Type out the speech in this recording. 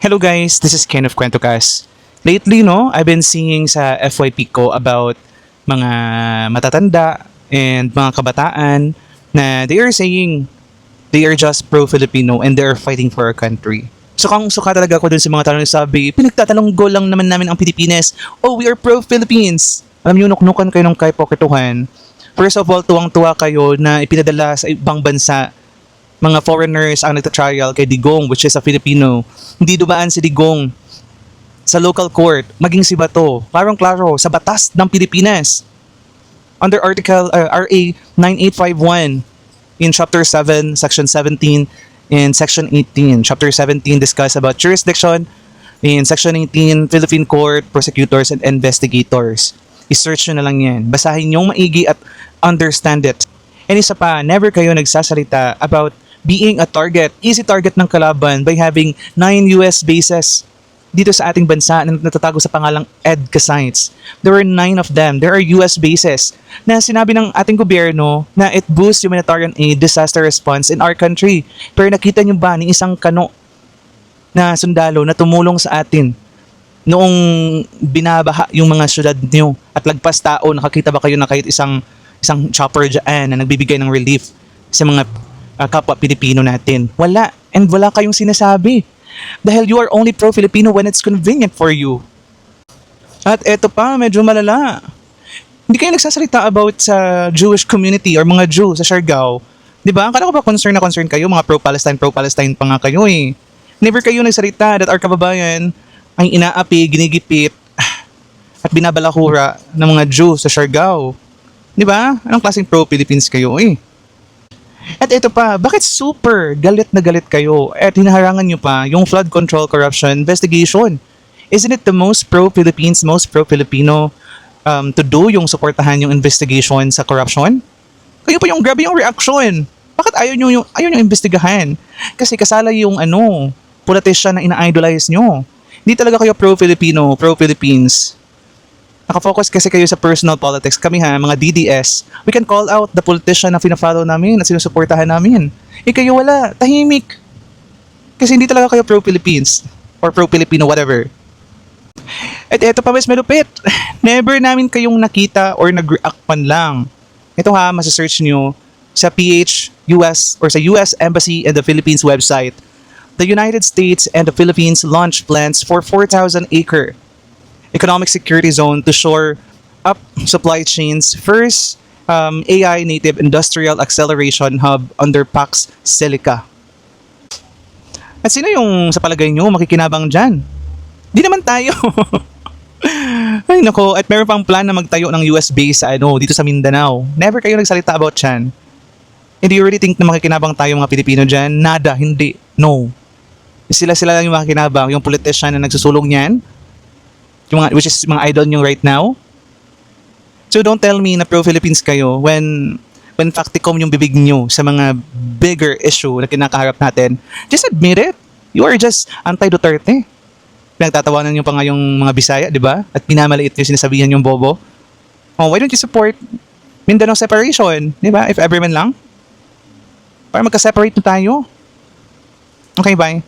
Hello guys, this is Ken of Kwentukas. Lately, no, I've been seeing sa FYP ko about mga matatanda and mga kabataan na they are saying they are just pro-Filipino and they are fighting for our country. So kung suka talaga ako dun sa mga tanong na sabi, pinagtatanong lang naman namin ang Pilipinas. Oh, we are pro-Philippines. Alam niyo, nuknukan kayo ng kaipokituhan. First of all, tuwang-tuwa kayo na ipinadala sa ibang bansa mga foreigners ang nagtatrial kay Digong, which is a Filipino. Hindi dumaan si Digong sa local court, maging si Bato. Klarong-klaro, sa batas ng Pilipinas. Under Article RA 9851 in Chapter 7, Section 17, and Section 18. Chapter 17 discuss about jurisdiction. In Section 18, Philippine Court, prosecutors, and investigators. I-search nyo na lang yan. Basahin nyo maigi at understand it. And isa pa, never kayo nagsasalita about being a target, easy target ng kalaban by having 9 US bases dito sa ating bansa na natatago sa pangalang EDCA sites. There are 9 of them. There are US bases na sinabi ng ating gobyerno na it boosts humanitarian aid, disaster response in our country. Pero nakita nyo ba ni isang kano na sundalo na tumulong sa atin noong binabaha yung mga syudad nyo at lagpas tao? Nakakita ba kayo na kahit isang chopper dyan na nagbibigay ng relief sa mga kapwa Pilipino natin? Wala. And wala kayong sinasabi. Dahil you are only pro-Filipino when it's convenient for you. At eto pa, medyo malala. Hindi kayo nagsasalita about sa Jewish community or mga Jew sa Siargao. Di ba? Akala ko ba concern kayo, mga pro-Palestine pa nga kayo eh. Never kayo nagsalita that our kababayan ay inaapi, ginigipit, at binabalakura ng mga Jew sa Siargao. Di ba? Anong klaseng pro-Philippines kayo eh? At ito pa, bakit super galit na galit kayo at hinaharangan nyo pa yung flood control corruption investigation? Isn't it the most pro-Philippines, most pro-Filipino to do yung suportahan yung investigation sa corruption? Kayo pa yung grabe yung reaction. Bakit ayaw nyo investigahan? Kasi kasala yung politician na ina-idolize nyo. Hindi talaga kayo pro-Filipino, pro-Philippines. Nakafocus kasi kayo sa personal politics. Kami mga DDS, we can call out the politician na fina-follow namin at sinusuportahan namin. Kayo wala, tahimik. Kasi hindi talaga kayo pro-Philippines or pro-Filipino, whatever. At eto pa mas malupit. Never namin kayong nakita or nag-react man lang. Ito masasearch nyo sa PH US or sa US Embassy and the Philippines website. The United States and the Philippines launch plans for 4,000-acre economic security zone to shore up supply chains. First, AI native industrial acceleration hub under Pax Silica. At sino yung sa palagay nyo makikinabang dyan? Di naman tayo. Ay nako, at meron pang plan na magtayo ng US base sa dito sa Mindanao. Never kayo nagsalita about dyan. And do you really think na makikinabang tayo mga Pilipino dyan? Nada, hindi, no. Sila lang yung makikinabang, yung politician na nagsusulong niyan, which is mga idol nyo right now. So don't tell me na pro-Philippines kayo when facticom yung bibig nyo sa mga bigger issue na kinakaharap natin. Just admit it. You are just anti-Duterte. Pinagtatawanan nyo pa nga yung mga Bisaya, di ba? At pinamaliit nyo sinasabihan yung bobo. Oh, why don't you support Mindanao separation? Di ba? If ever man lang. Para magka-separate na tayo. Okay, bye.